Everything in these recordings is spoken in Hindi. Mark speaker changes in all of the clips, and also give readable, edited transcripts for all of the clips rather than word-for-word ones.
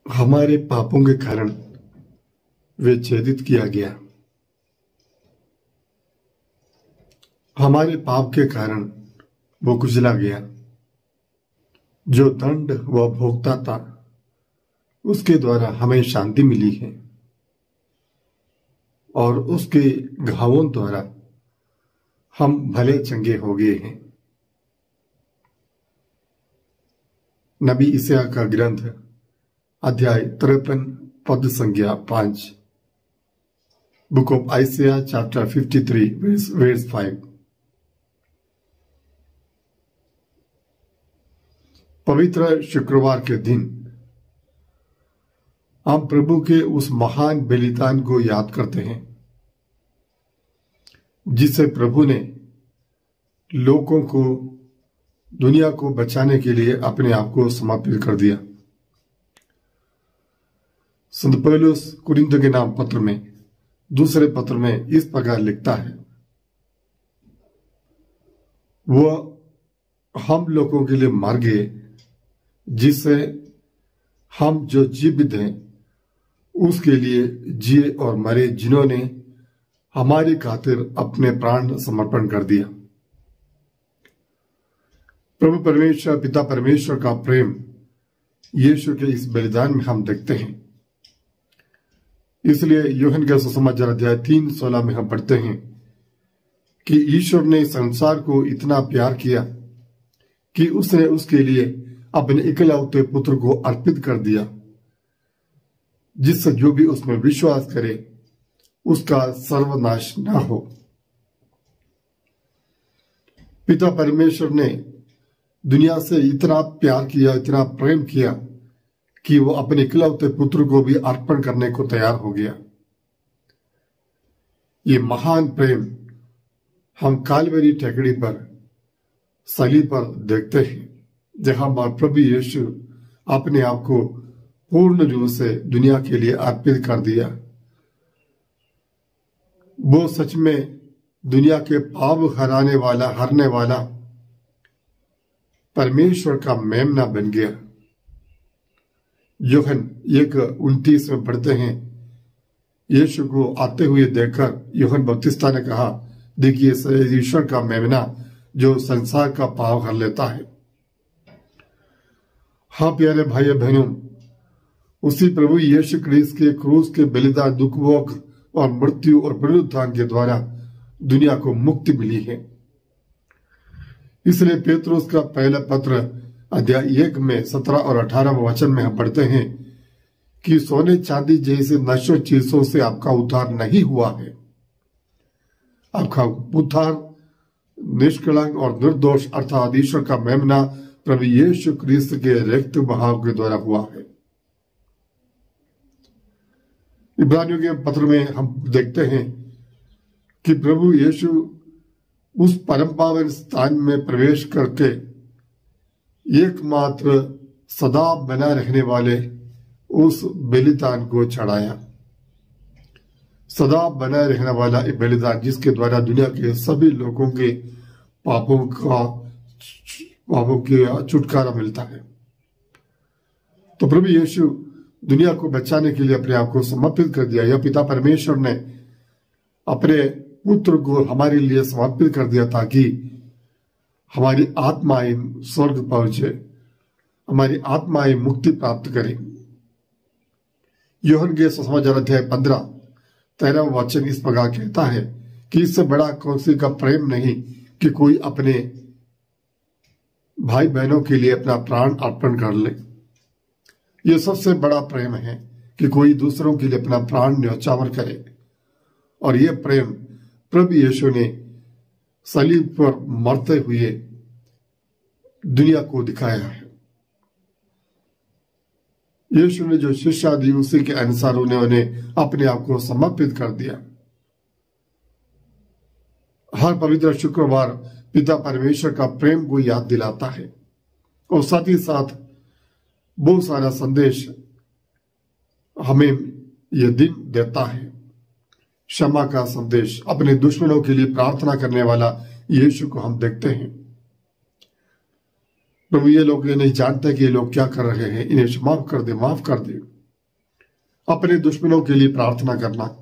Speaker 1: हमारे पापों के कारण विच्छेदित किया गया। हमारे पाप के कारण वो कुचला गया। जो दंड वह भोगता था उसके द्वारा हमें शांति मिली है और उसके घावों द्वारा हम भले चंगे हो गए हैं। नबी ईसाया का ग्रंथ अध्याय 53 पद संख्या 5। Book of Isaiah chapter 53 verse 5। पवित्र शुक्रवार के दिन हम प्रभु के उस महान बलिदान को याद करते हैं जिसे प्रभु ने लोगों को, दुनिया को बचाने के लिए अपने आप को समर्पित कर दिया। संत पौलुस कुरिन्थियों के नाम पत्र में दूसरे पत्र में इस प्रकार लिखता है, वह हम लोगों के लिए मर गए जिससे हम जो जीवित हैं उसके लिए जिए और मरे, जिन्होंने हमारी खातिर अपने प्राण समर्पण कर दिया। प्रभु परमेश्वर, पिता परमेश्वर का प्रेम यीशु के इस बलिदान में हम देखते हैं। इसलिए यूहन्ना का सुसमाचार अध्याय 3:16 में हम पढ़ते हैं कि ईश्वर ने संसार को इतना प्यार किया कि उसने उसके लिए अपने इकलौते पुत्र को अर्पित कर दिया, जिससे जो भी उसमें विश्वास करे उसका सर्वनाश न हो। पिता परमेश्वर ने दुनिया से इतना प्यार किया, इतना प्रेम किया कि वो अपने इकलौते पुत्र को भी अर्पण करने को तैयार हो गया। ये महान प्रेम हम कालवरी टेकड़ी पर, सलीब पर देखते हैं, जहां प्रभु यीशु अपने आप को पूर्ण रूप से दुनिया के लिए अर्पित कर दिया। वो सच में दुनिया के पाप हरने वाला परमेश्वर का मेमना बन गया। यूहन्ना 1:29 में पढ़ते हैं, यीशु को आते हुए देखकर यूहन्ना बपतिस्ता ने कहा, देखिए ईश्वर का मेमना जो संसार का पाप हर लेता है। हाँ प्यारे भाई बहनों, उसी प्रभु यीशु क्रिस्त के क्रूस के बलिदान, दुख भोग और मृत्यु और पुनरुत्थान के द्वारा दुनिया को मुक्ति मिली है। इसलिए पेतरुस का पहला पत्र अध्याय 1 में 17 और 18 वचन में हम पढ़ते हैं कि सोने चांदी जैसे नश्वर चीजों से आपका उद्धार नहीं हुआ है। आपका उद्धार निष्कलंक और निर्दोष अर्थात ईश्वर का मेमना प्रभु यीशु क्रिस्त के रक्त बहाव के द्वारा हुआ है। इब्रानियों के पत्र में हम देखते हैं कि प्रभु यीशु उस परम पावन स्थान में प्रवेश करके एकमात्र सदा बना रहने वाले उस बलिदान को चढ़ाया। सदा बना रहने वाला एक बलिदान जिसके द्वारा दुनिया के सभी लोगों के पापों की छुटकारा मिलता है। तो प्रभु यीशु दुनिया को बचाने के लिए अपने आप को समर्पित कर दिया। यह पिता परमेश्वर ने अपने पुत्र को हमारे लिए समर्पित कर दिया ताकि हमारी आत्माएं स्वर्ग पहुंचे, हमारी आत्माएं मुक्ति प्राप्त करें। यूहन्ना के सुसमाचार अध्याय 15:13 वचन इस प्रकार कहता है कि इससे बड़ा किसी का प्रेम नहीं कि कोई अपने भाई बहनों के लिए अपना प्राण अर्पण कर ले। यह सबसे बड़ा प्रेम है कि कोई दूसरों के लिए अपना प्राण न्यौछावर करे, और यह प्रेम प्रभु यीशु ने सलीब पर मरते हुए दुनिया को दिखाया है। यीशु ने जो शिक्षा दी उसी के अनुसार उन्होंने अपने आप को समर्पित कर दिया। हर पवित्र शुक्रवार पिता परमेश्वर का प्रेम को याद दिलाता है और साथ ही साथ बहुत सारा संदेश हमें यह दिन देता है। क्षमा का संदेश, अपने दुश्मनों के लिए प्रार्थना करने वाला यीशु को हम देखते हैं। प्रभु ये लोग ये नहीं जानते कि ये लोग क्या कर रहे हैं, इन्हें माफ कर दे, माफ कर दे। अपने दुश्मनों के लिए प्रार्थना करना,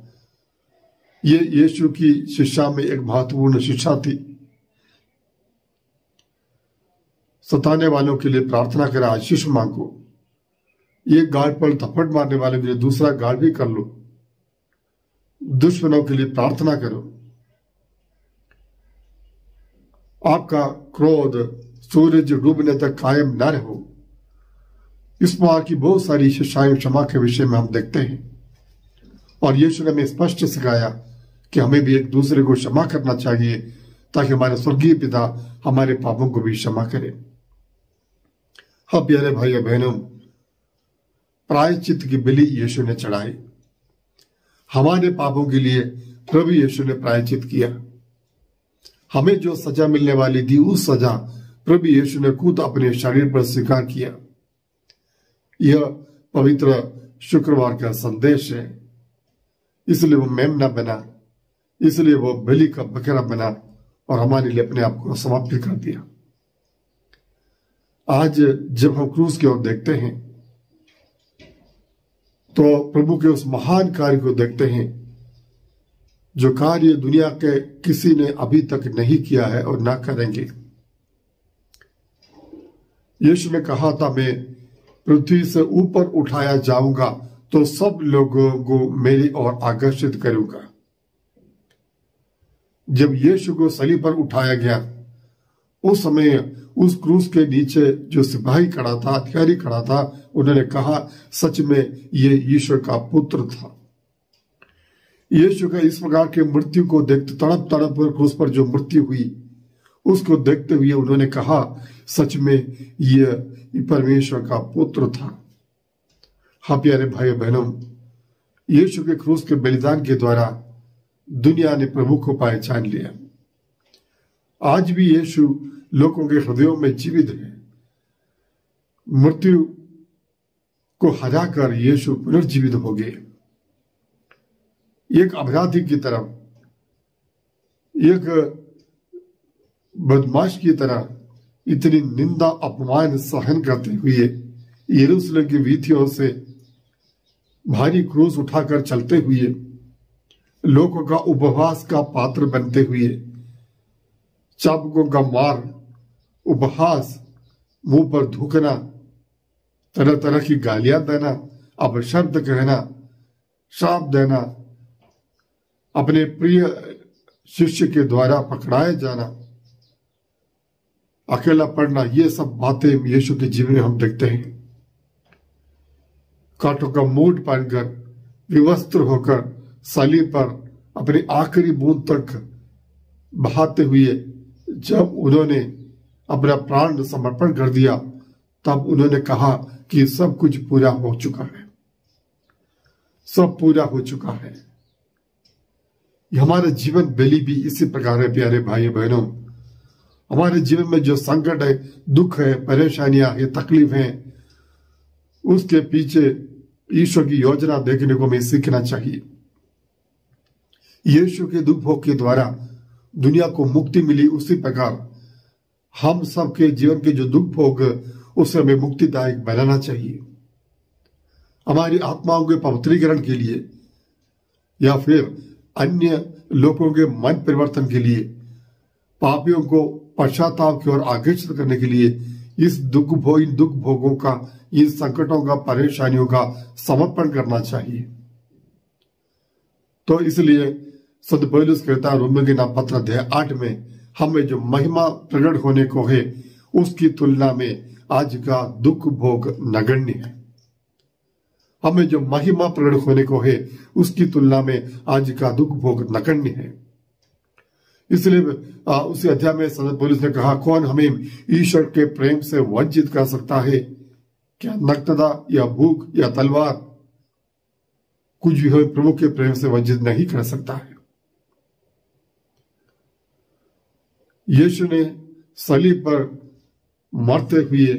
Speaker 1: ये यीशु की शिक्षा में एक महत्वपूर्ण शिक्षा थी। सताने वालों के लिए प्रार्थना करें, आशीष मांगो। एक गाल पर थप्पड़ मारने वाले के लिए दूसरा गाल भी कर लो। दुश्मनों के लिए प्रार्थना करो। आपका क्रोध सूरज डूबने तक कायम न रहो। इस प्रकार की बहुत सारी शिक्षाएं क्षमा के विषय में हम देखते हैं, और यीशु ने हमें स्पष्ट सिखाया कि हमें भी एक दूसरे को क्षमा करना चाहिए, ताकि हमारे स्वर्गीय पिता हमारे पापों को भी क्षमा करे। हाँ प्यारे भाई बहनों, प्रायश्चित की बलि यीशु ने चढ़ाई। हमारे पापों के लिए प्रभु यीशु ने प्रायश्चित किया। हमें जो सजा मिलने वाली थी, उस सजा प्रभु यीशु ने खुद अपने शरीर पर स्वीकार किया। यह पवित्र शुक्रवार का संदेश है। इसलिए वो मेमना बना, इसलिए वो बलि का बकरा बना और हमारे लिए अपने आप को समाप्त कर दिया। आज जब हम क्रूस की ओर देखते हैं तो प्रभु के उस महान कार्य को देखते हैं जो कार्य दुनिया के किसी ने अभी तक नहीं किया है और ना करेंगे। यीशु ने कहा था, मैं पृथ्वी से ऊपर उठाया जाऊंगा तो सब लोगों को मेरी ओर आकर्षित करूंगा। जब यीशु को सलीब पर उठाया गया, उस समय उस क्रूस के नीचे जो सिपाही खड़ा था, अधिकारी खड़ा था, उन्होंने कहा, सच में ये ईश्वर का पुत्र था। यीशु का इस प्रकार के मृत्यु को देखते, तड़प तड़प क्रूस पर जो मृत्यु हुई, उसको देखते हुए उन्होंने कहा, सच में ये परमेश्वर का पुत्र था। हाँ प्यारे भाई बहनों, यीशु के क्रूस के बलिदान के द्वारा दुनिया ने प्रभु को पहचान लिया। आज भी यीशु लोगों के हृदयों में जीवित है। मृत्यु को हराकर यीशु पुनर्जीवित हो गए। एक अपराधी की तरह, एक बदमाश की तरह इतनी निंदा अपमान सहन करते हुए यरूशलेम की वीथियों से भारी क्रूस उठाकर चलते हुए, लोगों का उपहास का पात्र बनते हुए, चाबुकों का मार, उपहास, मुंह पर थूकना, तरह तरह की गालियां देना, अपशब्द कहना, श्राप देना, अपने प्रिय शिष्य के द्वारा पकड़ाया जाना, अकेला पड़ना, ये सब बातें यीशु के जीवन में हम देखते हैं। कांटों का मूड पहनकर, विवस्त्र होकर, सलीब पर अपनी आखिरी बूंद तक बहाते हुए जब उन्होंने अपना प्राण समर्पण कर दिया, तब उन्होंने कहा कि सब कुछ पूरा हो चुका है, सब पूरा हो चुका है। हमारा जीवन बलि भी इसी प्रकार है प्यारे भाई बहनों। हमारे जीवन में जो संकट है, दुख है, परेशानियां है, तकलीफ है, उसके पीछे ईश्वर की योजना देखने को हमें सीखना चाहिए। यीशु के दुख भोग के द्वारा दुनिया को मुक्ति मिली, उसी प्रकार हम सबके जीवन के जो दुख भोग, उसे हमें मुक्तिदायक बनाना चाहिए। हमारी आत्माओं के पवित्रीकरण के लिए या फिर अन्य लोगों के मन परिवर्तन के लिए, पापियों को पश्चाताप की ओर आकर्षित करने के लिए इस इन दुख भोगों का, इन संकटों का, परेशानियों का समर्पण करना चाहिए। तो इसलिए संत पौलुस कहता है रोमियों के नाम पत्र अध्याय 8 में, हमें जो महिमा प्रकट होने को है उसकी तुलना में आज का दुख भोग नगण्य है। हमें जो महिमा प्रकट होने को है उसकी तुलना में आज का दुख भोग नगण्य है। इसलिए उसी अध्याय में संत पौलुस ने कहा, कौन हमें ईश्वर के प्रेम से वंचित कर सकता है? क्या नग्नता या भूख या तलवार, कुछ भी हो प्रभु के प्रेम से वंचित नहीं कर सकता है। यीशु ने सलीब पर मरते हुए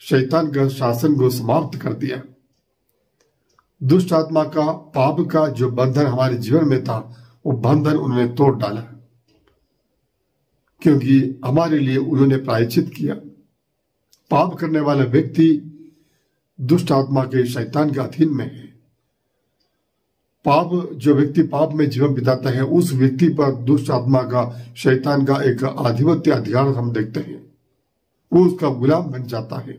Speaker 1: शैतान का शासन को समाप्त कर दिया। दुष्ट आत्मा का, पाप का जो बंधन हमारे जीवन में था, वो बंधन उन्होंने तोड़ डाला, क्योंकि हमारे लिए उन्होंने प्रायश्चित किया। पाप करने वाला व्यक्ति दुष्ट आत्मा के, शैतान के अधीन में है। पाप, जो व्यक्ति पाप में जीवन बिताता है उस व्यक्ति पर दुष्ट आत्मा का, शैतान का एक आधिपत्य, अधिकार हम देखते हैं। वो उसका गुलाम बन जाता है।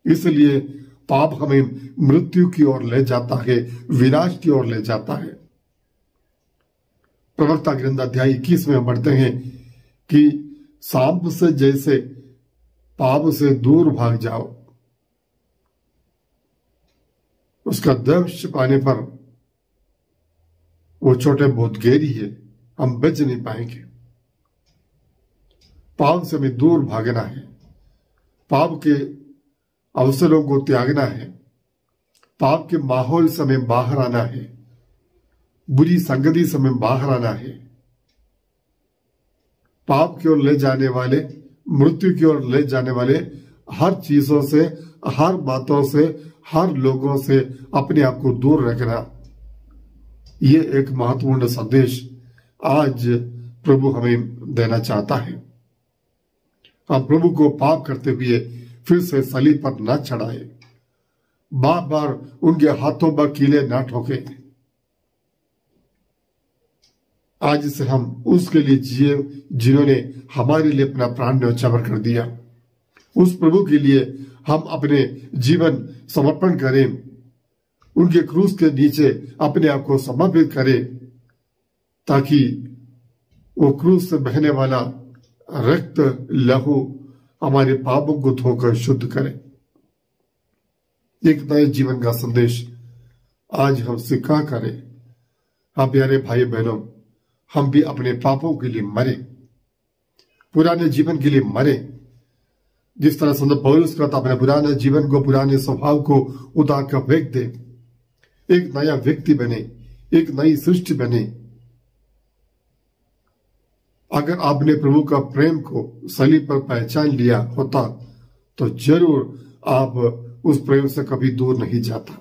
Speaker 1: इसलिए पाप हमें मृत्यु की ओर ले जाता है, विनाश की ओर ले जाता है। प्रवक्ता ग्रंथ अध्याय 21 में हम पढ़ते हैं कि सांप से जैसे पाप से दूर भाग जाओ, उसका दंश पाने पर वो छोटे बहुत गहरी है, हम बच नहीं पाएंगे। पाप से हमें दूर भागना है, पाप के अवसरों को त्यागना है, पाप के माहौल से हमें बाहर आना है, बुरी संगति से हमें बाहर आना है। पाप की ओर ले जाने वाले, मृत्यु की ओर ले जाने वाले हर चीजों से, हर बातों से, हर लोगों से अपने आप को दूर रखना, ये एक महत्वपूर्ण संदेश आज प्रभु हमें देना चाहता है। हम प्रभु को पाप करते हुए फिर से सलीब पर न चढ़ाए, बार बार उनके हाथों पर कीले न ठोके। आज से हम उसके लिए जिए जिन्होंने हमारे लिए अपना प्राण न्यौछावर कर दिया। उस प्रभु के लिए हम अपने जीवन समर्पण करें, उनके क्रूस के नीचे अपने आप को समर्पित करें, ताकि वो क्रूस से बहने वाला रक्त लहू हमारे पापों को धोकर शुद्ध करे। एक नए जीवन का संदेश आज हम स्वीकार करें। हाँ प्यारे भाई बहनों, हम भी अपने पापों के लिए मरे, पुराने जीवन के लिए मरे। जिस तरह संत पौलुस का अपने पुराने जीवन को, पुराने स्वभाव को उतार कर फेंक दे, एक नया व्यक्ति बने, एक नई सृष्टि बने। अगर आपने प्रभु का प्रेम को सलीब पर पहचान लिया होता तो जरूर आप उस प्रेम से कभी दूर नहीं जाता।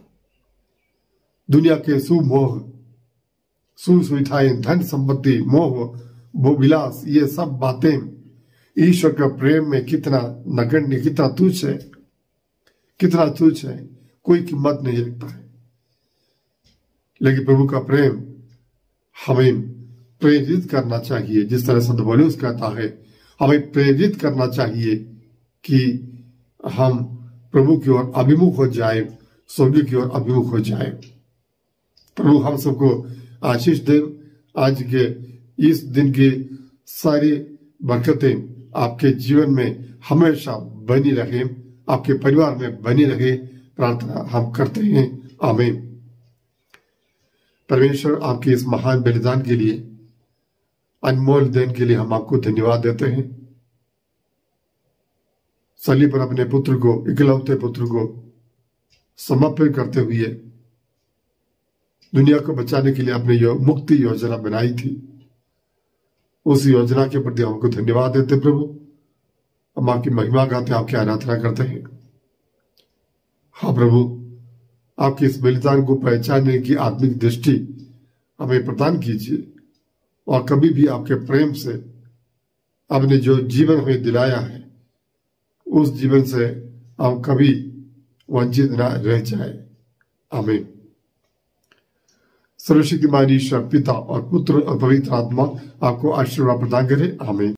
Speaker 1: दुनिया के सुमोह, सुविधाएं, धन संपत्ति, मोह, भोगविलास, ये सब बातें ईश्वर का प्रेम में कितना नगण्य, कितना तुच्छ है, कितना तुच्छ है, कोई कीमत नहीं रखता है। लेकिन प्रभु का प्रेम हमें प्रेरित करना चाहिए। जिस तरह संत पौलुस कहता है, हमें प्रेरित करना चाहिए कि हम प्रभु की ओर अभिमुख हो जाए, स्वर्ग की ओर अभिमुख हो जाए। प्रभु हम सबको आशीष दे। आज के इस दिन की सारी बरकतें आपके जीवन में हमेशा बनी रहे, आपके परिवार में बनी रहे, प्रार्थना हम करते हैं। आमीन। परमेश्वर, आपके इस महान बलिदान के लिए, अनमोल देन के लिए हम आपको धन्यवाद देते हैं। सलीब पर अपने पुत्र को, इकलौते पुत्र को समर्पित करते हुए दुनिया को बचाने के लिए आपने मुक्ति योजना बनाई थी। उस योजना के प्रति हमको धन्यवाद देते प्रभु। हम आपकी महिमा गाते, आपकी आराधना करते हैं। हाँ प्रभु, आपके इस बलिदान को पहचानने की आत्मिक दृष्टि हमें प्रदान कीजिए, और कभी भी आपके प्रेम से आपने जो जीवन हमें दिलाया है उस जीवन से हम कभी वंचित न रह जाए। आमीन। सर्वशक्तिमान ईश्वर पिता और पुत्र और पवित्र आत्मा आपको आशीर्वाद प्रदान करे। आमीन।